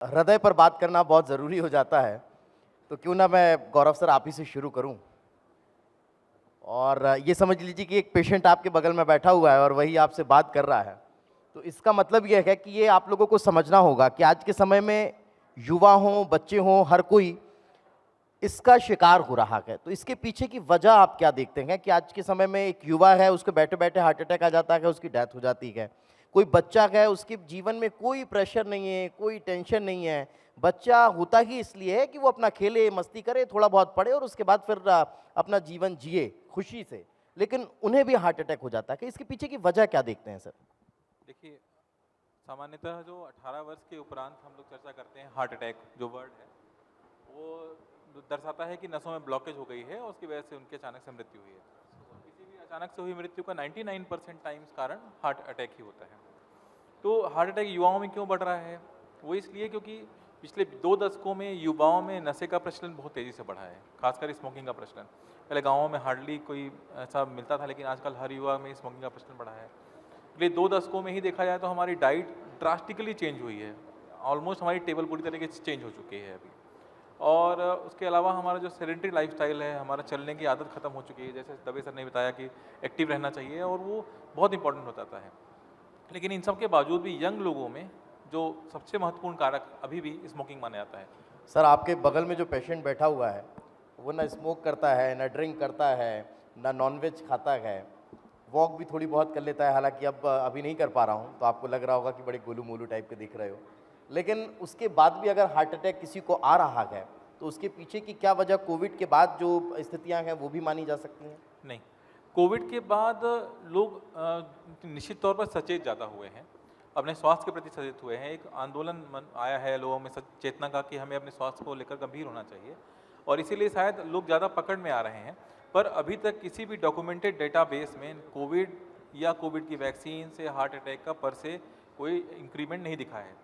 हृदय पर बात करना बहुत ज़रूरी हो जाता है, तो क्यों ना मैं गौरव सर आप ही से शुरू करूँ। और ये समझ लीजिए कि एक पेशेंट आपके बगल में बैठा हुआ है और वही आपसे बात कर रहा है। तो इसका मतलब ये है कि ये आप लोगों को समझना होगा कि आज के समय में युवा हों, बच्चे हों, हर कोई इसका शिकार हो रहा है। तो इसके पीछे की वजह आप क्या देखते हैं कि आज के समय में एक युवा है, उसको बैठे-बैठे हार्ट अटैक आ जाता है, उसकी डेथ हो जाती है। कोई बच्चा है, उसके जीवन में कोई प्रेशर नहीं है, कोई टेंशन नहीं है। बच्चा होता ही इसलिए है कि वो अपना खेले, मस्ती करे, थोड़ा बहुत पढ़े और उसके बाद फिर अपना जीवन जिए खुशी से। लेकिन उन्हें भी हार्ट अटैक हो जाता है। कि इसके पीछे की वजह क्या देखते हैं सर? देखिए, सामान्यतः जो 18 वर्ष के उपरांत हम लोग चर्चा करते हैं हार्ट अटैक जो वर्ड है, वो दर्शाता है कि नसों में ब्लॉकेज हो गई है और उसकी वजह से उनकी अचानक से मृत्यु हुई है। किसी भी अचानक से हुई मृत्यु का 99% टाइम्स कारण हार्ट अटैक ही होता है। तो हार्ट अटैक युवाओं में क्यों बढ़ रहा है? वो इसलिए क्योंकि पिछले 2 दशकों में युवाओं में नशे का प्रचलन बहुत तेज़ी से बढ़ा है, खासकर स्मोकिंग का प्रचलन। पहले गाँवों में हार्डली कोई ऐसा मिलता था, लेकिन आजकल हर युवा में स्मोकिंग का प्रचलन बढ़ा है। पिछले 2 दशकों में ही देखा जाए तो हमारी डाइट ड्रास्टिकली चेंज हुई है। ऑलमोस्ट हमारी टेबल पूरी तरीके से चेंज हो चुकी है अभी। और उसके अलावा हमारा जो सेडेंटरी लाइफ़स्टाइल है, हमारा चलने की आदत ख़त्म हो चुकी है। जैसे दवे सर ने बताया कि एक्टिव रहना चाहिए और वो बहुत इंपॉर्टेंट हो जाता है। लेकिन इन सब के बावजूद भी यंग लोगों में जो सबसे महत्वपूर्ण कारक अभी भी स्मोकिंग माना जाता है। सर आपके बगल में जो पेशेंट बैठा हुआ है, वो ना स्मोक करता है, ना ड्रिंक करता है, ना नॉनवेज खाता है। वॉक भी थोड़ी बहुत कर लेता है, हालाँकि अब अभी नहीं कर पा रहा हूँ, तो आपको लग रहा होगा कि बड़े गोलू-मोलू टाइप के दिख रहे हो। लेकिन उसके बाद भी अगर हार्ट अटैक किसी को आ रहा है, तो उसके पीछे की क्या वजह कोविड के बाद जो स्थितियाँ हैं, वो भी मानी जा सकती हैं? नहीं, कोविड के बाद लोग निश्चित तौर पर सचेत ज़्यादा हुए हैं, अपने स्वास्थ्य के प्रति सचेत हुए हैं। एक आंदोलन मन आया है लोगों में चेतना का कि हमें अपने स्वास्थ्य को लेकर गंभीर होना चाहिए और इसीलिए शायद लोग ज़्यादा पकड़ में आ रहे हैं। पर अभी तक किसी भी डॉक्यूमेंटेड डेटाबेस में कोविड या कोविड की वैक्सीन से हार्ट अटैक का पर से कोई इंक्रीमेंट नहीं दिखा है।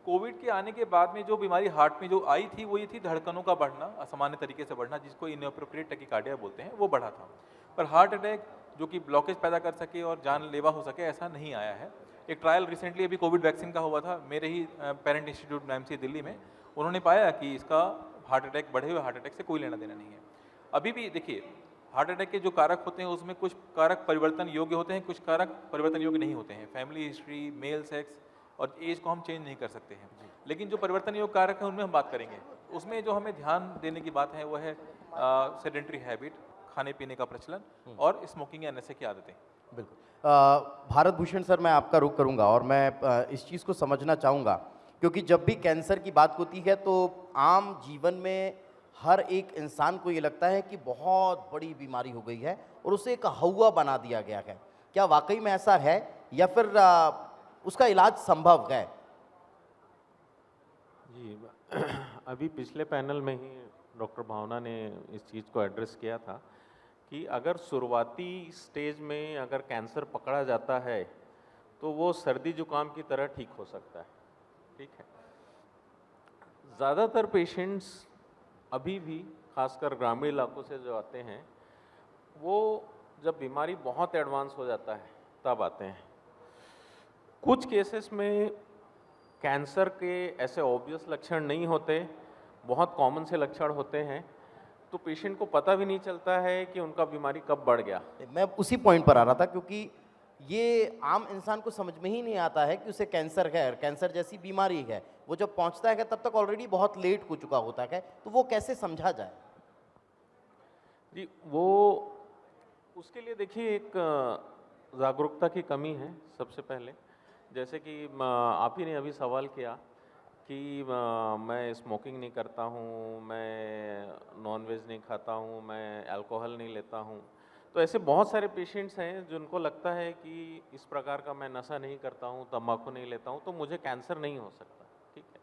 कोविड के आने के बाद में जो बीमारी हार्ट में जो आई थी वो ये थी धड़कनों का बढ़ना, असामान्य तरीके से बढ़ना, जिसको इनएप्रोप्रिएट टैकीकार्डिया बोलते हैं, वो बढ़ा था। पर हार्ट अटैक जो कि ब्लॉकेज पैदा कर सके और जानलेवा हो सके, ऐसा नहीं आया है। एक ट्रायल रिसेंटली अभी कोविड वैक्सीन का हुआ था मेरे ही पेरेंट इंस्टीट्यूट नामसी दिल्ली में। उन्होंने पाया कि इसका हार्ट अटैक, बढ़े हुए हार्ट अटैक से कोई लेना देना नहीं है। अभी भी देखिए, हार्ट अटैक के जो कारक होते हैं उसमें कुछ कारक परिवर्तन योग्य होते हैं, कुछ कारक परिवर्तन योग्य नहीं होते हैं। फैमिली हिस्ट्री, मेल सेक्स और एज को हम चेंज नहीं कर सकते हैं। लेकिन जो परिवर्तन योग्य कारक है उनमें हम बात करेंगे। उसमें जो हमें ध्यान देने की बात है वो है सेडेंटरी हैबिट, खाने पीने का प्रचलन और स्मोकिंग या नशे की आदतें। बिल्कुल। भारत भूषण सर मैं आपका रुख करूँगा और मैं इस चीज़ को समझना चाहूँगा क्योंकि जब भी कैंसर की बात होती है तो आम जीवन में हर एक इंसान को ये लगता है कि बहुत बड़ी बीमारी हो गई है और उसे एक हौवा बना दिया गया है। क्या वाक़ई में ऐसा है या फिर उसका इलाज संभव है? जी, अभी पिछले पैनल में ही डॉक्टर भावना ने इस चीज़ को एड्रेस किया था कि अगर शुरुआती स्टेज में अगर कैंसर पकड़ा जाता है तो वो सर्दी जुकाम की तरह ठीक हो सकता है। ठीक है, ज़्यादातर पेशेंट्स अभी भी खासकर ग्रामीण इलाकों से जो आते हैं वो जब बीमारी बहुत एडवांस हो जाता है तब आते हैं। कुछ केसेस में कैंसर के ऐसे ऑब्वियस लक्षण नहीं होते, बहुत कॉमन से लक्षण होते हैं, तो पेशेंट को पता भी नहीं चलता है कि उनका बीमारी कब बढ़ गया। मैं उसी पॉइंट पर आ रहा था क्योंकि ये आम इंसान को समझ में ही नहीं आता है कि उसे कैंसर है, कैंसर जैसी बीमारी है। वो जब पहुंचता है तब तक ऑलरेडी बहुत लेट हो चुका होता है, तो वो कैसे समझा जाए? जी, वो उसके लिए देखिए एक जागरूकता की कमी है सबसे पहले। जैसे कि आप ही ने अभी सवाल किया कि मैं स्मोकिंग नहीं करता हूँ, मैं नॉनवेज नहीं खाता हूँ, मैं अल्कोहल नहीं लेता हूँ। तो ऐसे बहुत सारे पेशेंट्स हैं जिनको लगता है कि इस प्रकार का मैं नशा नहीं करता हूँ, तंबाकू नहीं लेता हूँ, तो मुझे कैंसर नहीं हो सकता। ठीक है,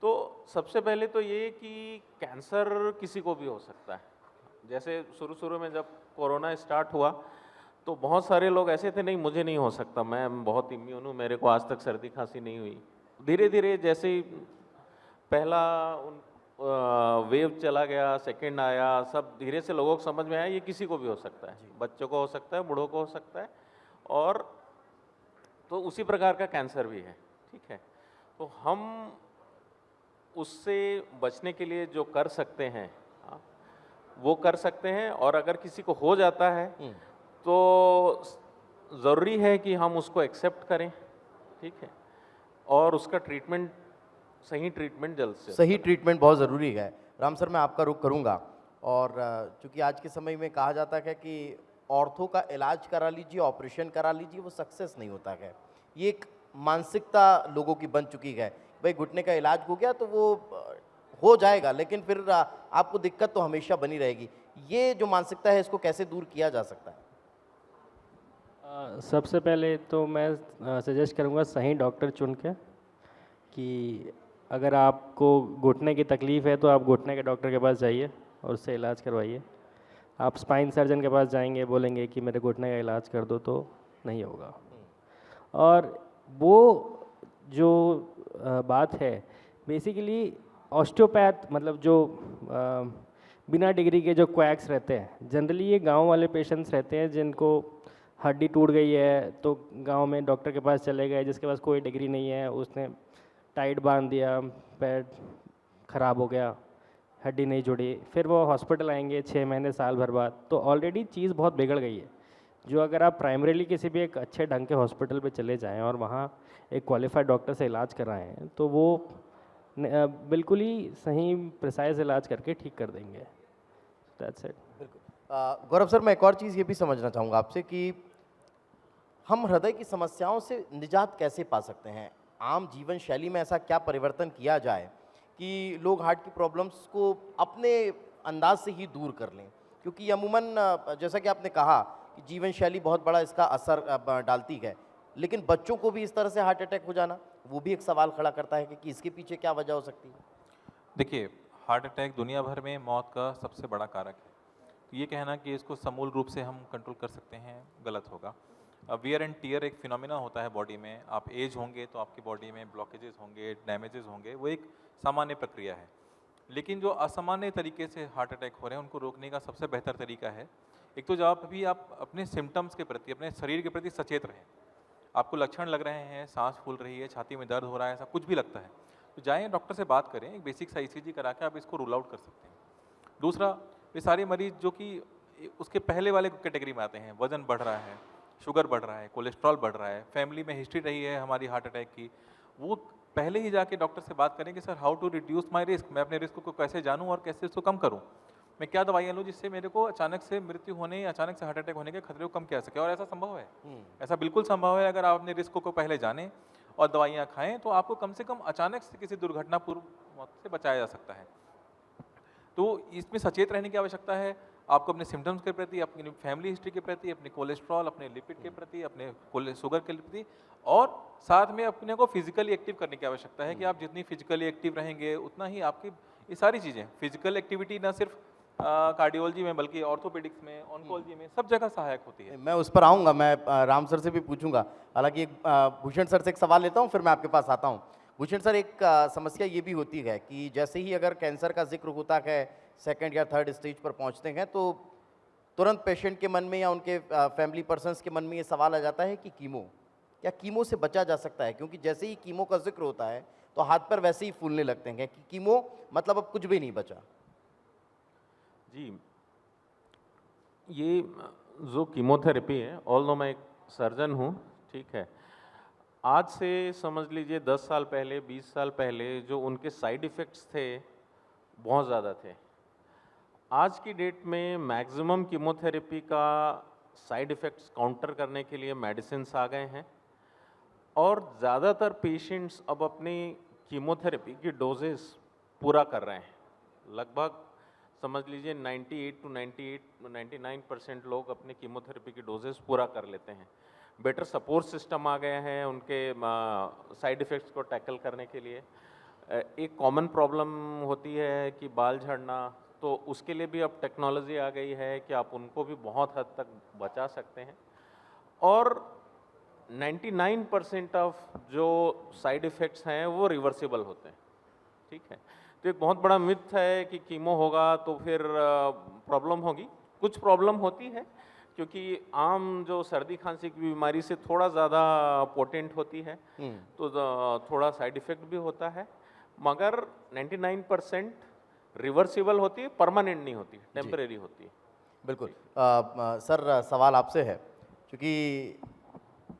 तो सबसे पहले तो ये कि कैंसर किसी को भी हो सकता है। जैसे शुरू शुरू में जब कोरोना स्टार्ट हुआ तो बहुत सारे लोग ऐसे थे, नहीं मुझे नहीं हो सकता, मैं बहुत इम्यून हूँ, मेरे को आज तक सर्दी खांसी नहीं हुई। धीरे धीरे जैसे ही पहला वेव चला गया, सेकंड आया, सब धीरे से लोगों को समझ में आया ये किसी को भी हो सकता है, बच्चों को हो सकता है, बूढ़ों को हो सकता है, और तो उसी प्रकार का कैंसर भी है। ठीक है, तो हम उससे बचने के लिए जो कर सकते हैं हाँ, वो कर सकते हैं। और अगर किसी को हो जाता है तो ज़रूरी है कि हम उसको एक्सेप्ट करें, ठीक है, और उसका ट्रीटमेंट, सही ट्रीटमेंट जल्द से सही ट्रीटमेंट बहुत ज़रूरी है। राम सर, मैं आपका रुख करूंगा। और चूंकि आज के समय में कहा जाता है कि ऑर्थो का इलाज करा लीजिए, ऑपरेशन करा लीजिए, वो सक्सेस नहीं होता है। ये एक मानसिकता लोगों की बन चुकी है। भाई घुटने का इलाज हो गया तो वो हो जाएगा, लेकिन फिर आपको दिक्कत तो हमेशा बनी रहेगी। ये जो मानसिकता है, इसको कैसे दूर किया जा सकता है? सबसे पहले तो मैं सजेस्ट करूँगा सही डॉक्टर चुन के, कि अगर आपको घुटने की तकलीफ़ है तो आप घुटने के डॉक्टर के पास जाइए और उससे इलाज करवाइए। आप स्पाइन सर्जन के पास जाएंगे, बोलेंगे कि मेरे घुटने का इलाज कर दो, तो नहीं होगा। और वो जो बात है बेसिकली ऑस्टियोपैथ, मतलब जो बिना डिग्री के जो क्वैक्स रहते हैं, जनरली ये गांव वाले पेशेंट्स रहते हैं जिनको हड्डी टूट गई है तो गांव में डॉक्टर के पास चले गए, जिसके पास कोई डिग्री नहीं है, उसने टाइट बांध दिया, पैर ख़राब हो गया, हड्डी नहीं जुड़ी, फिर वो हॉस्पिटल आएंगे 6 महीने साल भर बाद, तो ऑलरेडी चीज़ बहुत बिगड़ गई है। जो अगर आप प्राइमरीली किसी भी एक अच्छे ढंग के हॉस्पिटल पे चले जाएं और वहाँ एक क्वालिफाइड डॉक्टर से इलाज कराएं, तो वो बिल्कुल ही सही प्रिसाइज इलाज करके ठीक कर देंगे। That's it. बिल्कुल। गौरव सर, मैं एक और चीज़ ये भी समझना चाहूँगा आपसे कि हम हृदय की समस्याओं से निजात कैसे पा सकते हैं? आम जीवन शैली में ऐसा क्या परिवर्तन किया जाए कि लोग हार्ट की प्रॉब्लम्स को अपने अंदाज से ही दूर कर लें? क्योंकि अमूमन जैसा कि आपने कहा कि जीवन शैली बहुत बड़ा इसका असर डालती है, लेकिन बच्चों को भी इस तरह से हार्ट अटैक हो जाना, वो भी एक सवाल खड़ा करता है कि इसके पीछे क्या वजह हो सकती है? देखिए, हार्ट अटैक दुनिया भर में मौत का सबसे बड़ा कारक है। तो ये कहना कि इसको समूल रूप से हम कंट्रोल कर सकते हैं, गलत होगा। वियर एंड टीयर एक फिनोमिना होता है बॉडी में। आप एज होंगे तो आपकी बॉडी में ब्लॉकेजेस होंगे, डैमेजेस होंगे, वो एक सामान्य प्रक्रिया है। लेकिन जो असामान्य तरीके से हार्ट अटैक हो रहे हैं, उनको रोकने का सबसे बेहतर तरीका है, एक तो जब भी आप अपने सिम्टम्स के प्रति, अपने शरीर के प्रति सचेत रहें। आपको लक्षण लग रहे हैं, सांस फूल रही है, छाती में दर्द हो रहा है, ऐसा कुछ भी लगता है, तो जाएँ डॉक्टर से बात करें, एक बेसिक सा ECG करा के आप इसको रूल आउट कर सकते हैं। दूसरा, वे सारे मरीज जो कि उसके पहले वाले कैटेगरी में आते हैं, वजन बढ़ रहा है, शुगर बढ़ रहा है, कोलेस्ट्रॉल बढ़ रहा है, फैमिली में हिस्ट्री रही है हमारी हार्ट अटैक की, वो पहले ही जाके डॉक्टर से बात करें कि sir how to reduce my risk, मैं अपने रिस्क को कैसे जानूं और कैसे इसको कम करूं, मैं क्या दवाइयाँ लूँ जिससे मेरे को अचानक से मृत्यु होने, अचानक से हार्ट अटैक होने के खतरे को कम किया सके। और ऐसा संभव है, ऐसा बिल्कुल संभव है। अगर आप अपने रिस्क को पहले जानें और दवाइयाँ खाएं तो आपको कम से कम अचानक से किसी दुर्घटनापूर्व मौत से बचाया जा सकता है। तो इसमें सचेत रहने की आवश्यकता है। आपको अपने सिम्टम्स के प्रति, अपनी फैमिली हिस्ट्री के प्रति, अपने कोलेस्ट्रॉल, अपने लिपिड के प्रति, अपने शुगर के प्रति, और साथ में अपने को फिजिकली एक्टिव करने की आवश्यकता है कि आप जितनी फिजिकली एक्टिव रहेंगे उतना ही आपकी ये सारी चीज़ें, फिजिकल एक्टिविटी ना सिर्फ कार्डियोलॉजी में बल्कि ऑर्थोपेडिक्स में, ऑन्कोलॉजी में, सब जगह सहायक होती है। मैं उस पर आऊँगा, मैं राम सर से भी पूछूंगा। हालांकि भूषण सर से एक सवाल लेता हूँ, फिर मैं आपके पास आता हूँ। भूषण सर, एक समस्या ये भी होती है कि जैसे ही अगर कैंसर का जिक्र होता है, सेकंड या थर्ड स्टेज पर पहुंचते हैं, तो तुरंत पेशेंट के मन में या उनके फैमिली पर्सन्स के मन में ये सवाल आ जाता है कि क्या कीमो से बचा जा सकता है? क्योंकि जैसे ही कीमो का जिक्र होता है तो हाथ पर वैसे ही फूलने लगते हैं कि कीमो मतलब अब कुछ भी नहीं बचा। जी, ये जो कीमोथेरेपी है, ऑल्दो मैं एक सर्जन हूँ, ठीक है, आज से समझ लीजिए 10 साल पहले, 20 साल पहले जो उनके साइड इफ़ेक्ट्स थे बहुत ज़्यादा थे। आज की डेट में मैक्सिमम कीमोथेरेपी का साइड इफ़ेक्ट्स काउंटर करने के लिए मेडिसिन्स आ गए हैं, और ज़्यादातर पेशेंट्स अब अपनी कीमोथेरेपी की डोजेस पूरा कर रहे हैं। लगभग समझ लीजिए 99% लोग अपने कीमोथेरेपी की डोजेस पूरा कर लेते हैं। बेटर सपोर्ट सिस्टम आ गए हैं उनके साइड इफ़ेक्ट्स को टैकल करने के लिए। एक कॉमन प्रॉब्लम होती है कि बाल झड़ना, तो उसके लिए भी अब टेक्नोलॉजी आ गई है कि आप उनको भी बहुत हद तक बचा सकते हैं। और 99% ऑफ जो साइड इफ़ेक्ट्स हैं वो रिवर्सिबल होते हैं, ठीक है। तो एक बहुत बड़ा मिथ है कि कीमो होगा तो फिर प्रॉब्लम होगी। कुछ प्रॉब्लम होती है क्योंकि आम जो सर्दी खांसी की बीमारी से थोड़ा ज़्यादा पोटेंट होती है, तो थोड़ा साइड इफ़ेक्ट भी होता है, मगर 99% रिवर्सिबल होती है, परमानेंट नहीं होती, टेम्परेरी होती है। बिल्कुल। सर सवाल आपसे है, क्योंकि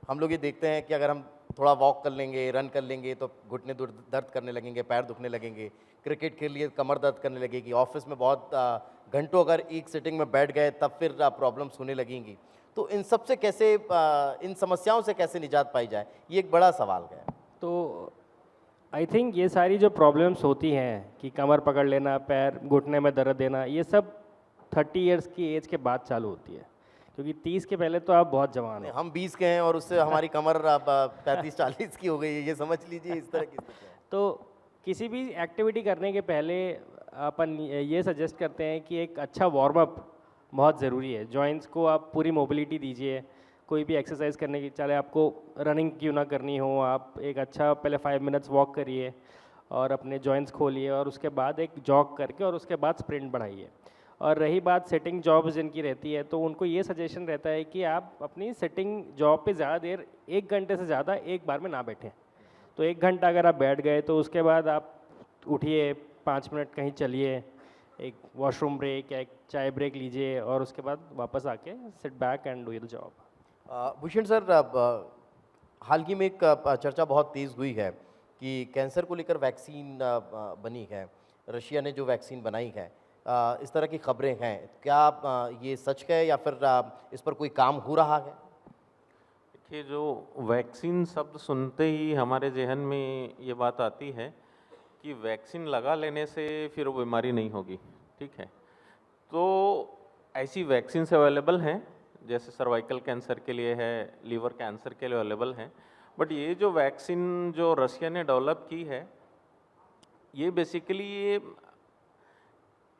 हम लोग ये देखते हैं कि अगर हम थोड़ा वॉक कर लेंगे, रन कर लेंगे तो घुटने दर्द करने लगेंगे, पैर दुखने लगेंगे, क्रिकेट के लिए कमर दर्द करने लगेगी, ऑफिस में बहुत घंटों अगर एक सिटिंग में बैठ गए तब फिर प्रॉब्लम्स होने लगेंगी। तो इन सब से कैसे इन समस्याओं से कैसे निजात पाई जाए, ये एक बड़ा सवाल है। तो आई थिंक ये सारी जो प्रॉब्लम्स होती हैं कि कमर पकड़ लेना, पैर घुटने में दर्द देना, ये सब 30 इयर्स की एज के बाद चालू होती है, क्योंकि 30 के पहले तो आप बहुत जवान हो। हम 20 के हैं और उससे हमारी कमर अब 35-40 की हो गई है, ये समझ लीजिए इस तरह की स्थिति है। तो किसी भी एक्टिविटी करने के पहले अपन ये सजेस्ट करते हैं कि एक अच्छा वार्म अप बहुत ज़रूरी है। जॉइंट्स को आप पूरी मोबिलिटी दीजिए, कोई भी एक्सरसाइज करने की, चाहे आपको रनिंग क्यों ना करनी हो, आप एक अच्छा पहले 5 मिनट्स वॉक करिए और अपने जॉइंट्स खोलिए और उसके बाद एक जॉग करके और उसके बाद स्प्रिंट बढ़ाइए। और रही बात सिटिंग जॉब्स जिनकी रहती है, तो उनको ये सजेशन रहता है कि आप अपनी सिटिंग जॉब पे ज़्यादा देर 1 घंटे से ज़्यादा एक बार में ना बैठें। तो 1 घंटा अगर आप बैठ गए तो उसके बाद आप उठिए, 5 मिनट कहीं चलिए, एक वॉशरूम ब्रेक या एक चाय ब्रेक लीजिए और उसके बाद वापस आके sit back and do the job. Bhushan sir, हाल ही में एक चर्चा बहुत तेज़ हुई है कि कैंसर को लेकर वैक्सीन बनी है, रशिया ने जो वैक्सीन बनाई है, इस तरह की खबरें हैं, क्या ये सच है या फिर इस पर कोई काम हो रहा है? देखिए, जो वैक्सीन शब्द सुनते ही हमारे जहन में ये बात आती है कि वैक्सीन लगा लेने से फिर वो बीमारी नहीं होगी, ठीक है। तो ऐसी वैक्सीन अवेलेबल हैं, जैसे सर्वाइकल कैंसर के लिए है, लीवर कैंसर के लिए अवेलेबल हैं। बट ये जो वैक्सीन जो रशिया ने डेवलप की है, ये बेसिकली ये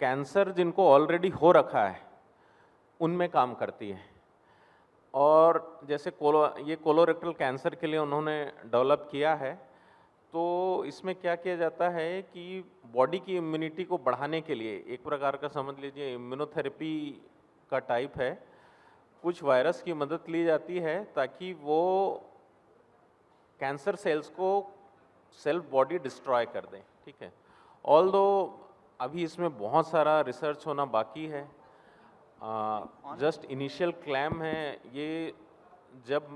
कैंसर जिनको ऑलरेडी हो रखा है उनमें काम करती है। और जैसे ये कोलोरेक्टल कैंसर के लिए उन्होंने डेवलप किया है, तो इसमें क्या किया जाता है कि बॉडी की इम्यूनिटी को बढ़ाने के लिए एक प्रकार का समझ लीजिए इम्यूनोथेरेपी का टाइप है। कुछ वायरस की मदद ली जाती है ताकि वो कैंसर सेल्स को सेल्फ बॉडी डिस्ट्रॉय कर दें, ठीक है। ऑल्दो अभी इसमें बहुत सारा रिसर्च होना बाकी है, जस्ट इनिशियल क्लेम है ये। जब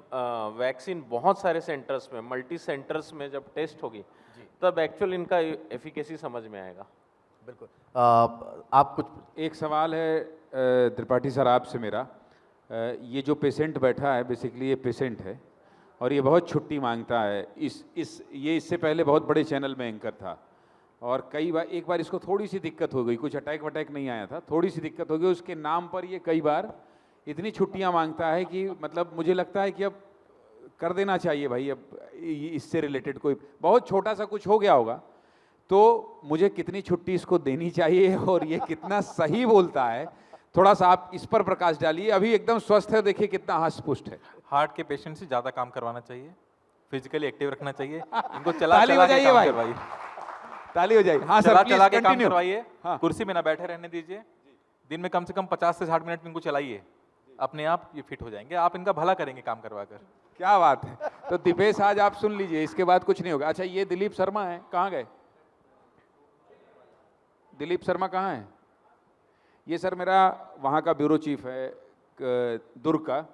वैक्सीन बहुत सारे सेंटर्स में, मल्टी सेंटर्स में जब टेस्ट होगी तब एक्चुअल इनका एफिकेसी समझ में आएगा। बिल्कुल। आप कुछ एक सवाल है त्रिपाठी सर आपसे मेरा, ये जो पेशेंट बैठा है बेसिकली ये पेशेंट है और ये बहुत छुट्टी मांगता है। ये इससे पहले बहुत बड़े चैनल में एंकर था और कई बार, एक बार इसको थोड़ी सी दिक्कत हो गई, कुछ अटैक वटैक नहीं आया था, थोड़ी सी दिक्कत हो गई, उसके नाम पर ये कई बार इतनी छुट्टियां मांगता है कि मतलब मुझे लगता है कि अब कर देना चाहिए भाई, अब इससे रिलेटेड कोई बहुत छोटा सा कुछ हो गया होगा, तो मुझे कितनी छुट्टी इसको देनी चाहिए और ये कितना सही बोलता है, थोड़ा सा आप इस पर प्रकाश डालिए। अभी एकदम स्वस्थ है, देखिए कितना हष्ट पुष्ट है। हार्ट के पेशेंट से ज़्यादा काम करवाना चाहिए, फिजिकली एक्टिव रखना चाहिए, इनको चला ताली चला के बजाइए काम भाई। करवाइए, ताली हो जाएगी। हाँ सर, चला प्लीज चला के काम कंटिन्यू। करवाइए, हाँ। कुर्सी में ना बैठे रहने दीजिए। दिन में कम से कम 50 से 60 मिनट इनको चलाइए, अपने आप ये फिट हो जाएंगे, आप इनका भला करेंगे काम करवा कर। क्या बात है। तो दीपेश आज आप सुन लीजिए, इसके बाद कुछ नहीं होगा। अच्छा, ये दिलीप शर्मा है, कहाँ गए? दिलीप शर्मा कहाँ है? ये सर मेरा वहाँ का ब्यूरो चीफ है दुर्ग का।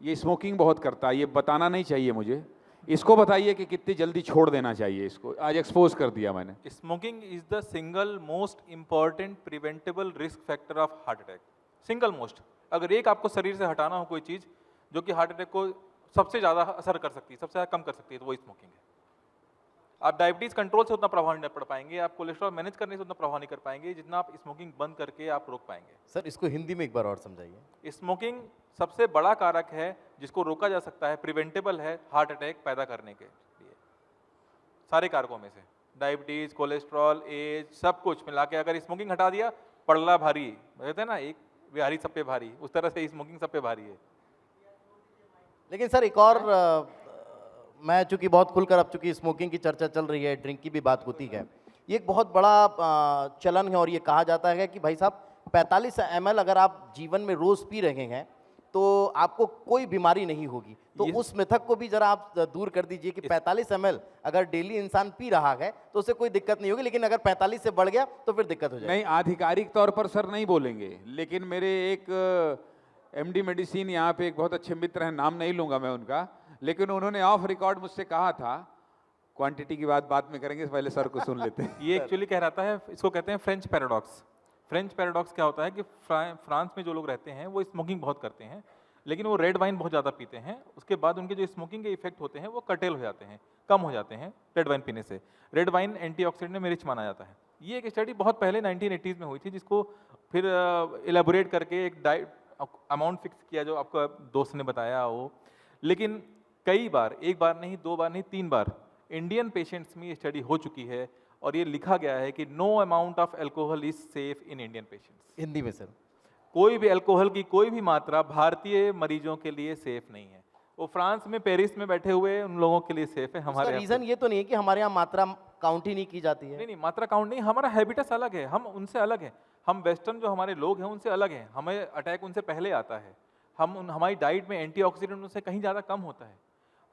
ये स्मोकिंग बहुत करता है, ये बताना नहीं चाहिए मुझे, इसको बताइए कि कितनी जल्दी छोड़ देना चाहिए इसको। आज एक्सपोज कर दिया मैंने। Smoking is the single most important preventable risk factor of heart attack, single most. अगर एक आपको शरीर से हटाना हो कोई चीज़ जो कि हार्ट अटैक को सबसे ज़्यादा असर कर सकती है, सबसे ज़्यादा कम कर सकती है, तो वो स्मोकिंग है। आप डायबिटीज़ कंट्रोल से उतना प्रभाव नहीं पड़ पाएंगे, आप कोलेस्ट्रॉल मैनेज करने से उतना प्रभाव नहीं कर पाएंगे जितना आप स्मोकिंग बंद करके आप रोक पाएंगे। सर इसको हिंदी में एक बार और समझाइए। स्मोकिंग सबसे बड़ा कारक है जिसको रोका जा सकता है, प्रिवेंटेबल है हार्ट अटैक पैदा करने के लिए। सारे कारकों में से डायबिटीज़, कोलेस्ट्रॉल, एज, सब कुछ मिला के अगर स्मोकिंग हटा दिया, पड़ला भारी, कहते हैं ना, एक बिहारी सब पे भारी, उस तरह से स्मोकिंग सब पे भारी है। लेकिन सर एक और मैं चूंकि बहुत खुलकर, अब चूंकि स्मोकिंग की चर्चा चल रही है, ड्रिंक की भी बात होती है, ये एक बहुत बड़ा चलन है और ये कहा जाता है कि भाई साहब 45 ml अगर आप जीवन में रोज़ पी रहे हैं तो आपको कोई बीमारी नहीं होगी। तो उस मिथक को भी जरा आप दूर कर दीजिए कि 45 ml अगर डेली इंसान पी रहा है तो उसे कोई दिक्कत नहीं होगी, लेकिन अगर 45 से बढ़ गया तो फिर दिक्कत हो जाएगी। नहीं, आधिकारिक तौर पर सर नहीं बोलेंगे, लेकिन मेरे एक एमडी मेडिसिन यहाँ पे एक बहुत अच्छे मित्र हैं, नाम नहीं लूंगा मैं उनका, लेकिन उन्होंने ऑफ रिकॉर्ड मुझसे कहा था, क्वांटिटी की बात बाद में करेंगे, पहले सर को सुन लेते हैं। ये एक्चुअली कह रहा है, इसको कहते हैं फ्रेंच पैराडॉक्स। फ्रेंच पैराडॉक्स क्या होता है कि फ्रांस में जो लोग रहते हैं वो स्मोकिंग बहुत करते हैं, लेकिन वो रेड वाइन बहुत ज़्यादा पीते हैं। उसके बाद उनके जो स्मोकिंग के इफेक्ट होते हैं वो कटेल हो जाते हैं, कम हो जाते हैं रेड वाइन पीने से। रेड वाइन एंटीऑक्सीडेंट में रिच माना जाता है। ये एक स्टडी बहुत पहले 1980s में हुई थी, जिसको फिर इलेबोरेट करके एक डाइट अमाउंट फिक्स किया, जो आपका दोस्त ने बताया वो। लेकिन कई बार, एक बार नहीं, 2 बार नहीं, 3 बार इंडियन पेशेंट्स में ये स्टडी हो चुकी है और ये लिखा गया है कि no amount of alcohol is safe in Indian patients. Hindi में सर, कोई भी अल्कोहल की कोई भी मात्रा भारतीय मरीजों के लिए सेफ नहीं है। वो फ्रांस में, पेरिस में बैठे हुए उन लोगों के लिए सेफ है। हमारे यहाँ रीजन ये तो नहीं है कि हमारे यहाँ मात्रा काउंट ही नहीं की जाती है? नहीं, मात्रा काउंट नहीं, हमारा हैबिटस अलग है, हम उनसे अलग हैं। हम वेस्टर्न जो हमारे लोग हैं उनसे अलग हैं, हमें अटैक उनसे पहले आता है। हमारी डाइट में एंटीऑक्सीडेंट उनसे कहीं ज़्यादा कम होता है।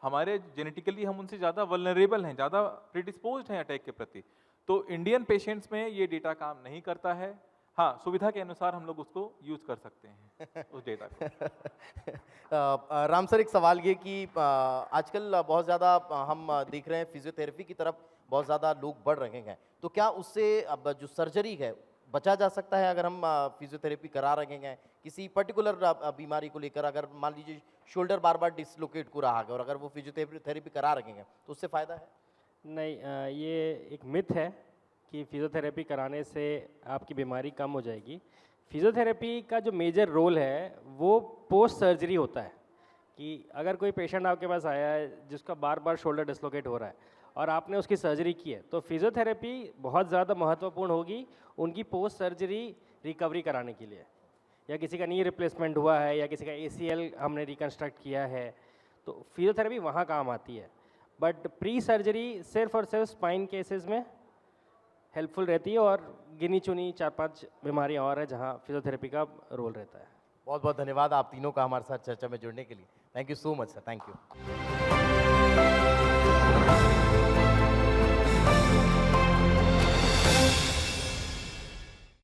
हमारे जेनेटिकली हम उनसे ज़्यादा वल्नरेबल हैं, ज़्यादा प्रीडिस्पोज्ड हैं अटैक के प्रति। तो इंडियन पेशेंट्स में ये डेटा काम नहीं करता है। हाँ, सुविधा के अनुसार हम लोग उसको यूज कर सकते हैं उस डेटा को। राम सर, एक सवाल ये कि आजकल बहुत ज़्यादा हम देख रहे हैं फिजियोथेरेपी की तरफ बहुत ज़्यादा लोग बढ़ रहे हैं, तो क्या उससे अब जो सर्जरी है बचा जा सकता है अगर हम फिजियोथेरेपी करा रहे हैं किसी पर्टिकुलर बीमारी को लेकर? अगर मान लीजिए शोल्डर बार बार डिसलोकेट हो रहा है और अगर वो फिजियोथेरेपी करा रहे हैं तो उससे फ़ायदा है? नहीं, ये एक मिथ है कि फिजियोथेरेपी कराने से आपकी बीमारी कम हो जाएगी। फिजियोथेरेपी का जो मेजर रोल है वो पोस्ट सर्जरी होता है। कि अगर कोई पेशेंट आपके पास आया है जिसका बार बार शोल्डर डिसलोकेट हो रहा है और आपने उसकी सर्जरी की है, तो फिजियोथेरेपी बहुत ज़्यादा महत्वपूर्ण होगी उनकी पोस्ट सर्जरी रिकवरी कराने के लिए। या किसी का नी रिप्लेसमेंट हुआ है या किसी का ACL हमने रिकन्स्ट्रक्ट किया है, तो फिजियोथेरेपी वहाँ काम आती है। बट प्री सर्जरी सिर्फ और सिर्फ स्पाइन केसेस में हेल्पफुल रहती है, और गिनी चुनी 4-5 बीमारियाँ और है जहाँ फिजियोथेरेपी का रोल रहता है। बहुत बहुत धन्यवाद आप तीनों का हमारे साथ चर्चा में जुड़ने के लिए। Thank you so much sir, thank you.